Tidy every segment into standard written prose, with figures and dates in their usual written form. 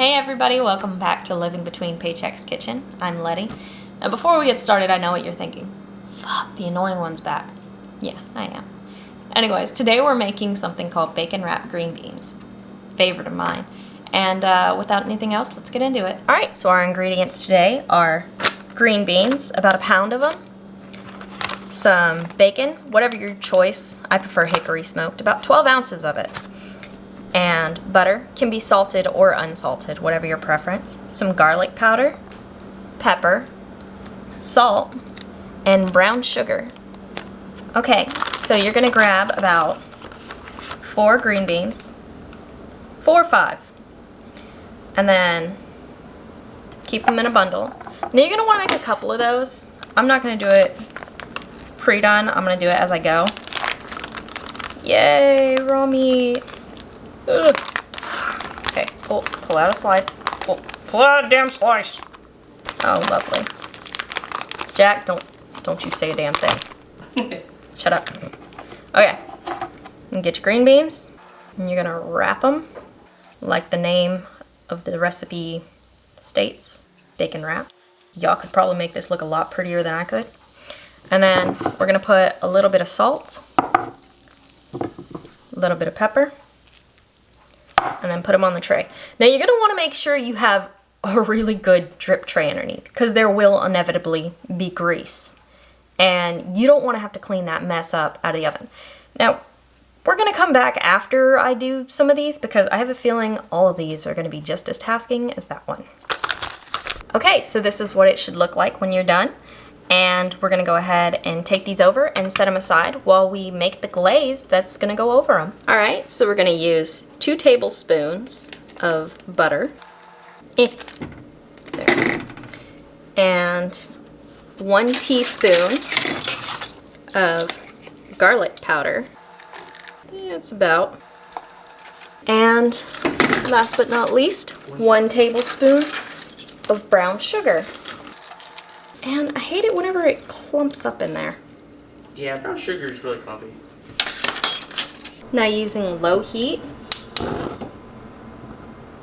Hey everybody, welcome back to Living Between Paychecks Kitchen. I'm Letty. And before we get started, I know what you're thinking. Fuck, the annoying one's back. Yeah, I am. Anyways, today we're making something called bacon wrapped green beans. Favorite of mine. And without anything else, let's get into it. Alright, so our ingredients today are green beans, about a pound of them. Some bacon, whatever your choice. I prefer hickory smoked, about 12 ounces of it. And butter, can be salted or unsalted, whatever your preference. Some garlic powder, pepper, salt, and brown sugar. Okay, so you're gonna grab about 4 green beans, 4 or 5, and then keep them in a bundle. Now you're gonna wanna make a couple of those. I'm not gonna do it pre-done, I'm gonna do it as I go. Yay, raw meat. Ugh. Okay, pull out a slice. Pull out a damn slice. Oh, lovely. Jack, don't you say a damn thing. Shut up. Okay, and get your green beans, and you're gonna wrap them like the name of the recipe states, bacon wrap. Y'all could probably make this look a lot prettier than I could. And then we're gonna put a little bit of salt, a little bit of pepper, and then put them on the tray. Now you're gonna wanna make sure you have a really good drip tray underneath, because there will inevitably be grease. And you don't wanna have to clean that mess up out of the oven. Now, we're gonna come back after I do some of these, because I have a feeling all of these are gonna be just as tasking as that one. Okay, so this is what it should look like when you're done. And we're gonna go ahead and take these over and set them aside while we make the glaze that's gonna go over them. All right, so we're gonna use 2 tablespoons of butter. There. And 1 teaspoon of garlic powder. Yeah, it's about. And last but not least, 1 tablespoon of brown sugar. And I hate it whenever it clumps up in there. Yeah, brown sugar is really clumpy. Now using low heat,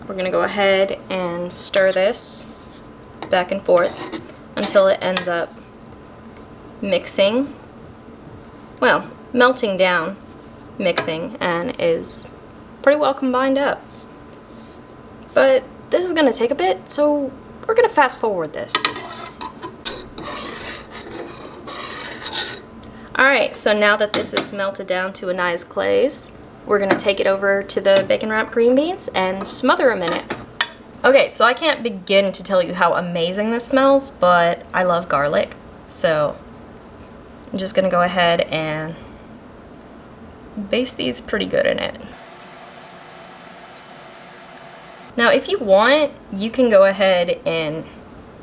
we're gonna go ahead and stir this back and forth until it ends up mixing, well, melting down, mixing, and is pretty well combined up. But this is gonna take a bit, so we're gonna fast forward this. Alright, so now that this is melted down to a nice glaze, we're going to take it over to the bacon wrapped green beans and smother them in it. Okay, so I can't begin to tell you how amazing this smells, but I love garlic, so I'm just going to go ahead and baste these pretty good in it. Now if you want, you can go ahead and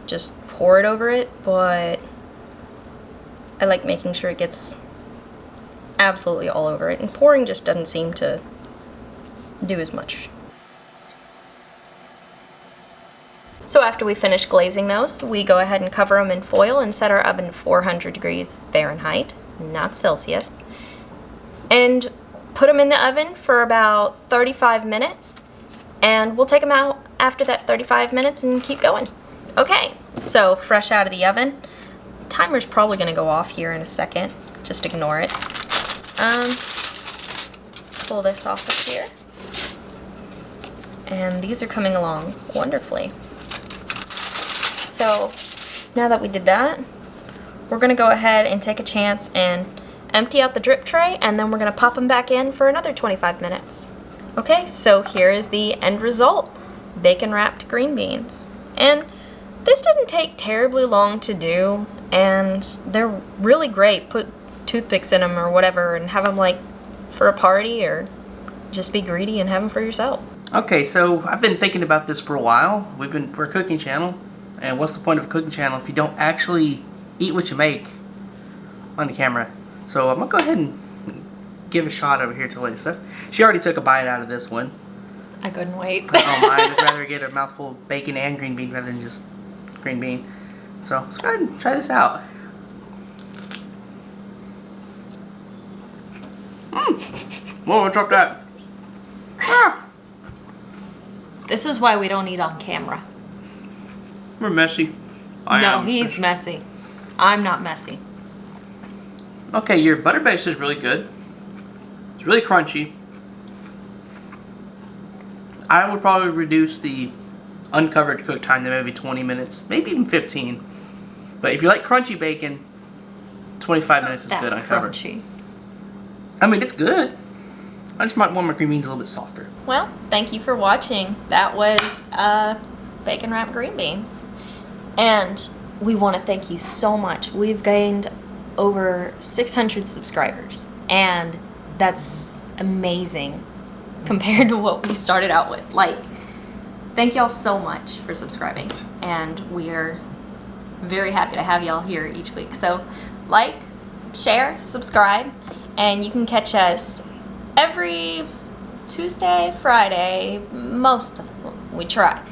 just pour it over it, but I like making sure it gets absolutely all over it, and pouring just doesn't seem to do as much. So after we finish glazing those, we go ahead and cover them in foil and set our oven to 400 degrees Fahrenheit, not Celsius, and put them in the oven for about 35 minutes, and we'll take them out after that 35 minutes and keep going. Okay, so fresh out of the oven. Timer's probably gonna go off here in a second. Just ignore it. Pull this off of here. And these are coming along wonderfully. So now that we did that, we're gonna go ahead and take a chance and empty out the drip tray, and then we're gonna pop them back in for another 25 minutes. Okay, so here is the end result. Bacon wrapped green beans. And this didn't take terribly long to do, and they're really great. Put toothpicks in them or whatever and have them like for a party, or just be greedy and have them for yourself. Okay, so I've been thinking about this for a while. We're a cooking channel, and what's the point of a cooking channel if you don't actually eat what you make on the camera? So I'm gonna go ahead and give a shot over here to Lisa. She already took a bite out of this one. I couldn't wait. I don't mind. I'd rather get a mouthful of bacon and green bean rather than just green bean. So let's go ahead and try this out. Whoa, I dropped that. Ah. This is why we don't eat on camera. We're messy. No, he's messy. I'm not messy. Okay, your butter base is really good. It's really crunchy. I would probably reduce the uncovered cook time to maybe 20 minutes, maybe even 15. But if you like crunchy bacon, 25 minutes is good uncovered. Crunchy. I mean, it's good. I just might want my green beans a little bit softer. Well, thank you for watching. That was bacon wrapped green beans. And we want to thank you so much. We've gained over 600 subscribers. And that's amazing compared to what we started out with. Like, thank y'all so much for subscribing. And we're very happy to have y'all here each week. So, like, share, subscribe, and you can catch us every Tuesday, Friday, we try.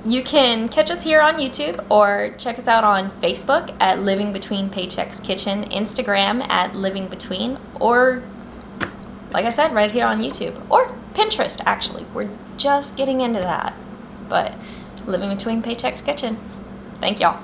You can catch us here on YouTube or check us out on Facebook at Living Between Paychecks Kitchen, Instagram at Living Between, or like I said, right here on YouTube, or Pinterest actually. We're just getting into that, but Living Between Paychecks Kitchen. Thank y'all.